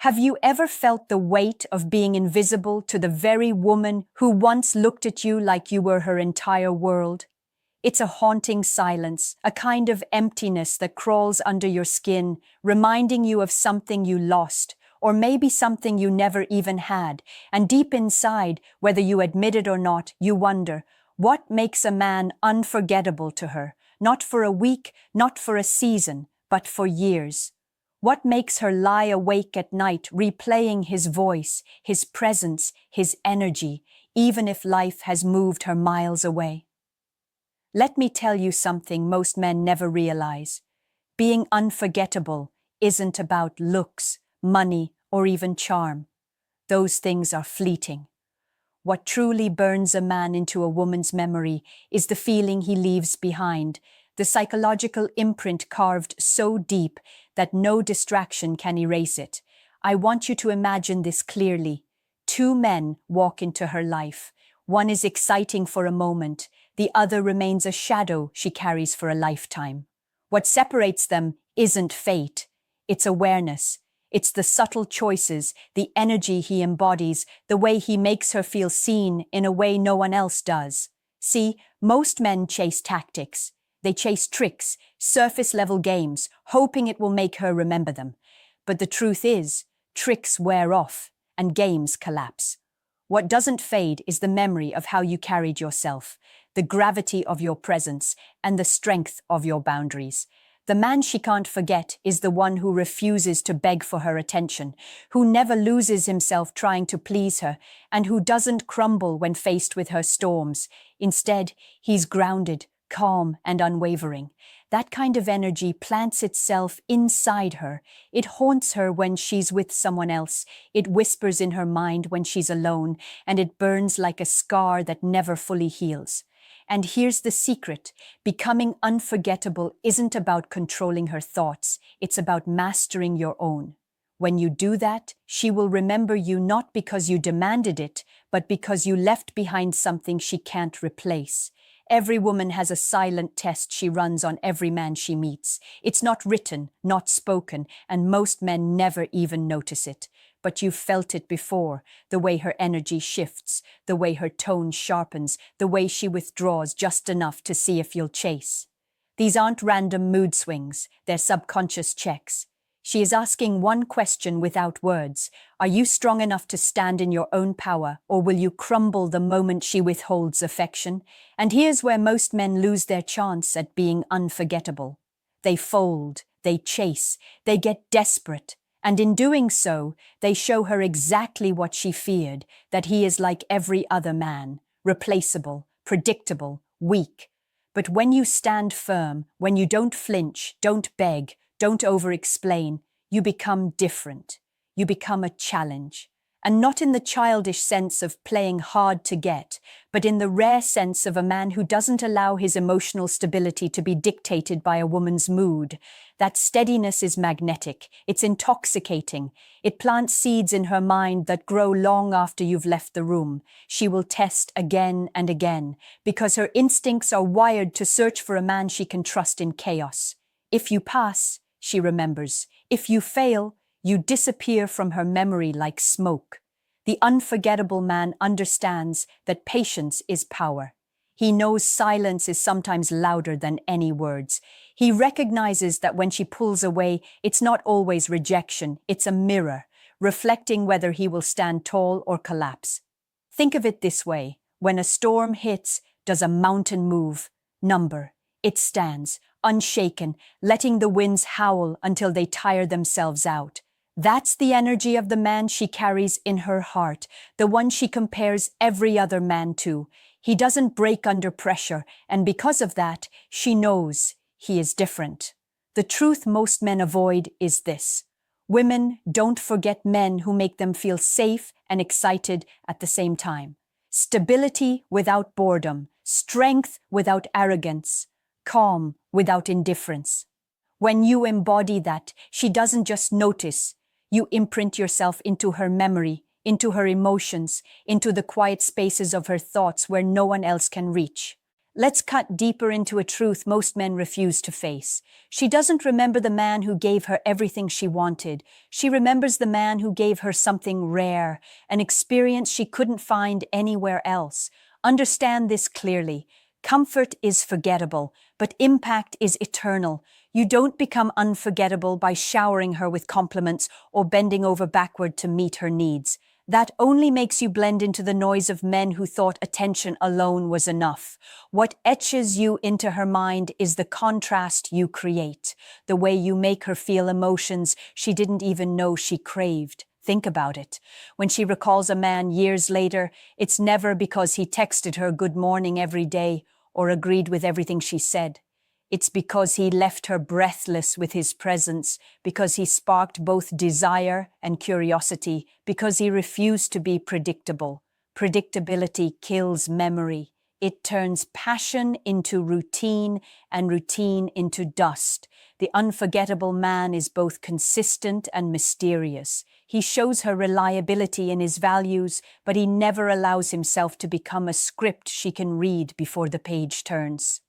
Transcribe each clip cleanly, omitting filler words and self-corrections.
Have you ever felt the weight of being invisible to the very woman who once looked at you like you were her entire world? It's a haunting silence, a kind of emptiness that crawls under your skin, reminding you of something you lost, or maybe something you never even had. And deep inside, whether you admit it or not, you wonder, what makes a man unforgettable to her? Not for a week, not for a season, but for years. What makes her lie awake at night replaying his voice, his presence, his energy, even if life has moved her miles away? Let me tell you something most men never realize. Being unforgettable isn't about looks, money, or even charm. Those things are fleeting. What truly burns a man into a woman's memory is the feeling he leaves behind, the psychological imprint carved so deep that no distraction can erase it. I want you to imagine this clearly. Two men walk into her life. One is exciting for a moment, the other remains a shadow she carries for a lifetime. What separates them isn't fate, it's awareness. It's the subtle choices, the energy he embodies, the way he makes her feel seen in a way no one else does. See, most men chase tactics. They chase tricks, surface-level games, hoping it will make her remember them. But the truth is, tricks wear off, and games collapse. What doesn't fade is the memory of how you carried yourself, the gravity of your presence, and the strength of your boundaries. The man she can't forget is the one who refuses to beg for her attention, who never loses himself trying to please her, and who doesn't crumble when faced with her storms. Instead, he's grounded, calm, and unwavering. That kind of energy plants itself inside her. It haunts her when she's with someone else. It whispers in her mind when she's alone, and it burns like a scar that never fully heals. And here's the secret. Becoming unforgettable isn't about controlling her thoughts. It's about mastering your own. When you do that, she will remember you not because you demanded it, but because you left behind something she can't replace. Every woman has a silent test she runs on every man she meets. It's not written, not spoken, and most men never even notice it. But you've felt it before, the way her energy shifts, the way her tone sharpens, the way she withdraws just enough to see if you'll chase. These aren't random mood swings, they're subconscious checks. She is asking one question without words. Are you strong enough to stand in your own power, or will you crumble the moment she withholds affection? And here's where most men lose their chance at being unforgettable. They fold, they chase, they get desperate. And in doing so, they show her exactly what she feared, that he is like every other man, replaceable, predictable, weak. But when you stand firm, when you don't flinch, don't beg, don't over-explain, you become different. You become a challenge. And not in the childish sense of playing hard to get, but in the rare sense of a man who doesn't allow his emotional stability to be dictated by a woman's mood. That steadiness is magnetic. It's intoxicating. It plants seeds in her mind that grow long after you've left the room. She will test again and again, because her instincts are wired to search for a man she can trust in chaos. If you pass, she remembers. If you fail, you disappear from her memory like smoke. The unforgettable man understands that patience is power. He knows silence is sometimes louder than any words. He recognizes that when she pulls away, it's not always rejection, it's a mirror, reflecting whether he will stand tall or collapse. Think of it this way. When a storm hits, does a mountain move? Number. It stands, unshaken, letting the winds howl until they tire themselves out. That's the energy of the man she carries in her heart, the one she compares every other man to. He doesn't break under pressure, and because of that, she knows he is different. The truth most men avoid is this. Women don't forget men who make them feel safe and excited at the same time. Stability without boredom, strength without arrogance, calm without indifference. When you embody that, she doesn't just notice. You imprint yourself into her memory, into her emotions, into the quiet spaces of her thoughts where no one else can reach. Let's cut deeper into a truth most men refuse to face. She doesn't remember the man who gave her everything she wanted. She remembers the man who gave her something rare, an experience she couldn't find anywhere else. Understand this clearly. Comfort is forgettable, but impact is eternal. You don't become unforgettable by showering her with compliments or bending over backward to meet her needs. That only makes you blend into the noise of men who thought attention alone was enough. What etches you into her mind is the contrast you create, the way you make her feel emotions she didn't even know she craved. Think about it. When she recalls a man years later, it's never because he texted her good morning every day or agreed with everything she said. It's because he left her breathless with his presence, because he sparked both desire and curiosity, because he refused to be predictable. Predictability kills memory. It turns passion into routine and routine into dust. The unforgettable man is both consistent and mysterious. He shows her reliability in his values, but he never allows himself to become a script she can read before the page turns.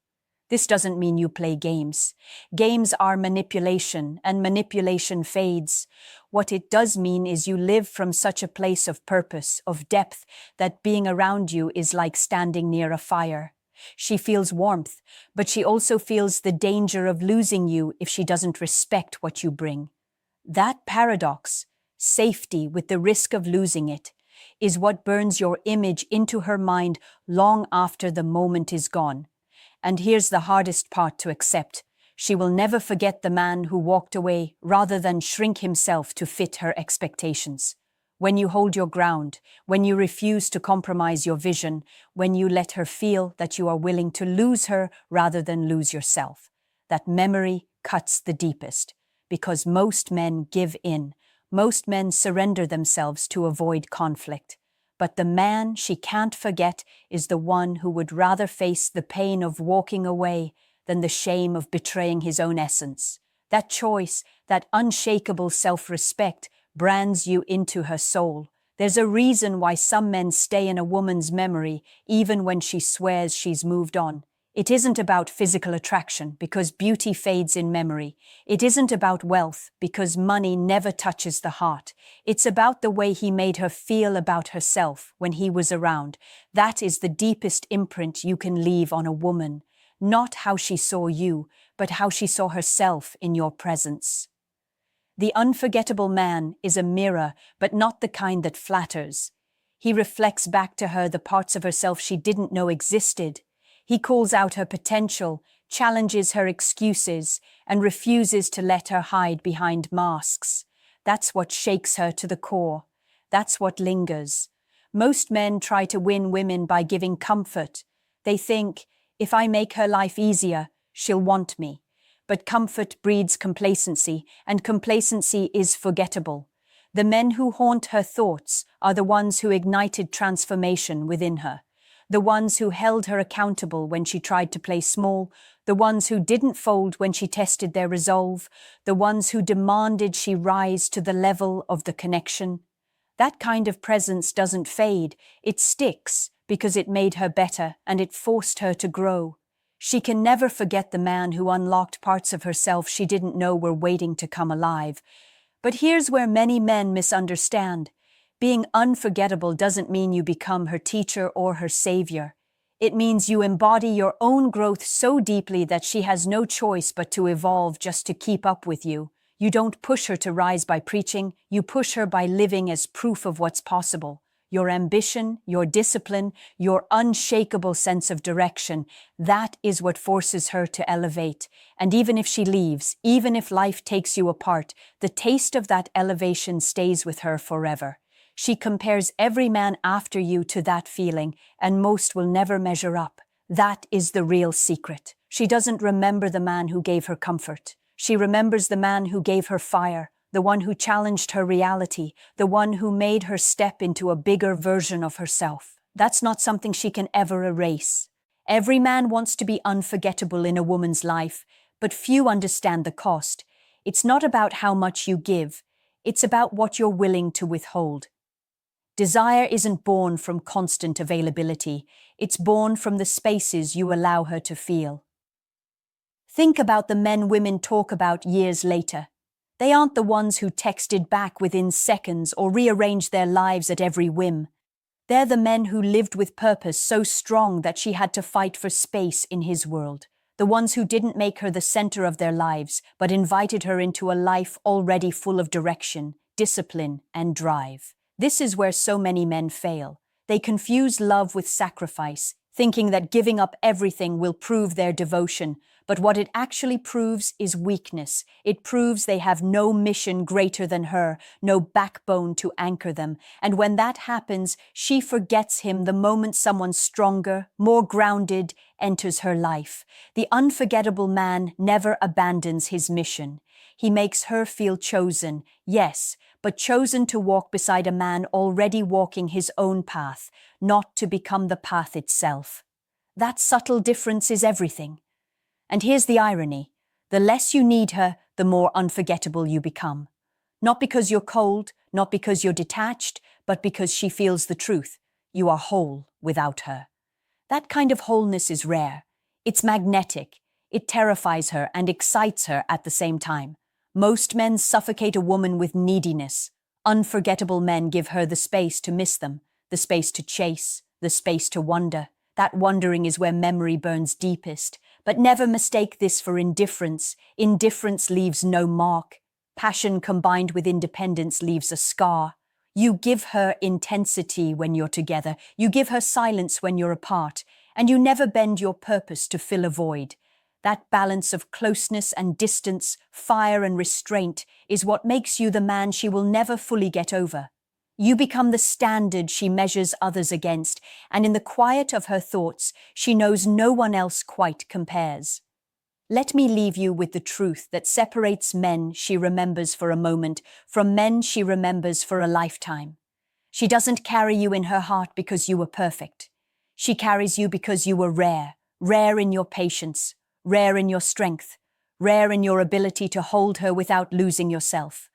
This doesn't mean you play games. Games are manipulation, and manipulation fades. What it does mean is you live from such a place of purpose, of depth, that being around you is like standing near a fire. She feels warmth, but she also feels the danger of losing you if she doesn't respect what you bring. That paradox, safety with the risk of losing it, is what burns your image into her mind long after the moment is gone. And here's the hardest part to accept. She will never forget the man who walked away rather than shrink himself to fit her expectations. When you hold your ground, when you refuse to compromise your vision, when you let her feel that you are willing to lose her rather than lose yourself, that memory cuts the deepest. Because most men give in. Most men surrender themselves to avoid conflict. But the man she can't forget is the one who would rather face the pain of walking away than the shame of betraying his own essence. That choice, that unshakable self-respect, brands you into her soul. There's a reason why some men stay in a woman's memory even when she swears she's moved on. It isn't about physical attraction, because beauty fades in memory. It isn't about wealth, because money never touches the heart. It's about the way he made her feel about herself when he was around. That is the deepest imprint you can leave on a woman. Not how she saw you, but how she saw herself in your presence. The unforgettable man is a mirror, but not the kind that flatters. He reflects back to her the parts of herself she didn't know existed. He calls out her potential, challenges her excuses, and refuses to let her hide behind masks. That's what shakes her to the core. That's what lingers. Most men try to win women by giving comfort. They think, if I make her life easier, she'll want me. But comfort breeds complacency, and complacency is forgettable. The men who haunt her thoughts are the ones who ignited transformation within her. The ones who held her accountable when she tried to play small, the ones who didn't fold when she tested their resolve, the ones who demanded she rise to the level of the connection. That kind of presence doesn't fade, it sticks because it made her better and it forced her to grow. She can never forget the man who unlocked parts of herself she didn't know were waiting to come alive. But here's where many men misunderstand. Being unforgettable doesn't mean you become her teacher or her savior. It means you embody your own growth so deeply that she has no choice but to evolve just to keep up with you. You don't push her to rise by preaching, you push her by living as proof of what's possible. Your ambition, your discipline, your unshakable sense of direction, that is what forces her to elevate. And even if she leaves, even if life takes you apart, the taste of that elevation stays with her forever. She compares every man after you to that feeling, and most will never measure up. That is the real secret. She doesn't remember the man who gave her comfort. She remembers the man who gave her fire, the one who challenged her reality, the one who made her step into a bigger version of herself. That's not something she can ever erase. Every man wants to be unforgettable in a woman's life, but few understand the cost. It's not about how much you give. It's about what you're willing to withhold. Desire isn't born from constant availability, it's born from the spaces you allow her to feel. Think about the men women talk about years later. They aren't the ones who texted back within seconds or rearranged their lives at every whim. They're the men who lived with purpose so strong that she had to fight for space in his world. The ones who didn't make her the center of their lives, but invited her into a life already full of direction, discipline, and drive. This is where so many men fail. They confuse love with sacrifice, thinking that giving up everything will prove their devotion, but what it actually proves is weakness. It proves they have no mission greater than her, no backbone to anchor them. And when that happens, she forgets him the moment someone stronger, more grounded, enters her life. The unforgettable man never abandons his mission. He makes her feel chosen, yes, but chosen to walk beside a man already walking his own path, not to become the path itself. That subtle difference is everything. And here's the irony. The less you need her, the more unforgettable you become. Not because you're cold, not because you're detached, but because she feels the truth. You are whole without her. That kind of wholeness is rare. It's magnetic. It terrifies her and excites her at the same time. Most men suffocate a woman with neediness. Unforgettable men give her the space to miss them, the space to chase, the space to wonder. That wondering is where memory burns deepest. But never mistake this for indifference. Indifference leaves no mark. Passion combined with independence leaves a scar. You give her intensity when you're together. You give her silence when you're apart. And you never bend your purpose to fill a void. That balance of closeness and distance, fire and restraint, is what makes you the man she will never fully get over. You become the standard she measures others against, and in the quiet of her thoughts, she knows no one else quite compares. Let me leave you with the truth that separates men she remembers for a moment from men she remembers for a lifetime. She doesn't carry you in her heart because you were perfect. She carries you because you were rare, rare in your patience, rare in your strength, rare in your ability to hold her without losing yourself.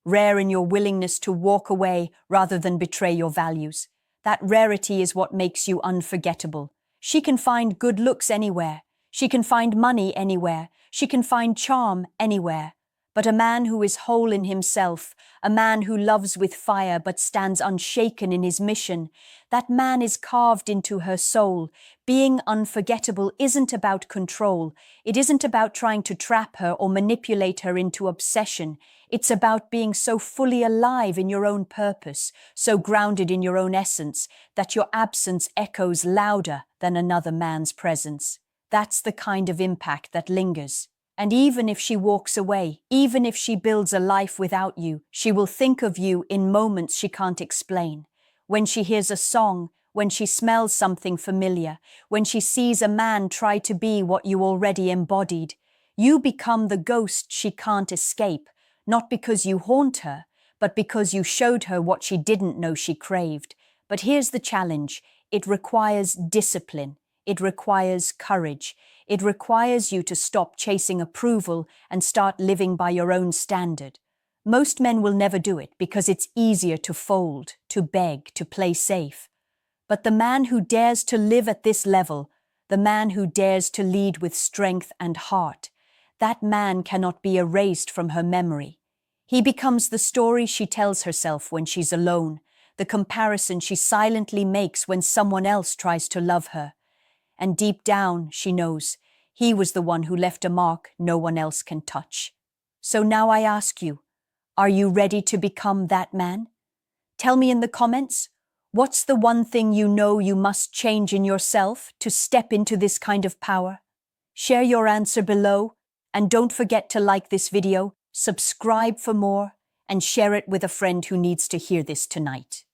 Rare in your willingness to walk away rather than betray your values. That rarity is what makes you unforgettable. She can find good looks anywhere. She can find money anywhere. She can find charm anywhere. But a man who is whole in himself, a man who loves with fire but stands unshaken in his mission, that man is carved into her soul. Being unforgettable isn't about control. It isn't about trying to trap her or manipulate her into obsession. It's about being so fully alive in your own purpose, so grounded in your own essence, that your absence echoes louder than another man's presence. That's the kind of impact that lingers. And even if she walks away, even if she builds a life without you, she will think of you in moments she can't explain. When she hears a song, when she smells something familiar, when she sees a man try to be what you already embodied, you become the ghost she can't escape, not because you haunt her, but because you showed her what she didn't know she craved. But here's the challenge. It requires discipline. It requires courage. It requires you to stop chasing approval and start living by your own standard. Most men will never do it because it's easier to fold, to beg, to play safe. But the man who dares to live at this level, the man who dares to lead with strength and heart, that man cannot be erased from her memory. He becomes the story she tells herself when she's alone, the comparison she silently makes when someone else tries to love her. And deep down, she knows, he was the one who left a mark no one else can touch. So now I ask you, are you ready to become that man? Tell me in the comments, what's the one thing you know you must change in yourself to step into this kind of power? Share your answer below, and don't forget to like this video, subscribe for more, and share it with a friend who needs to hear this tonight.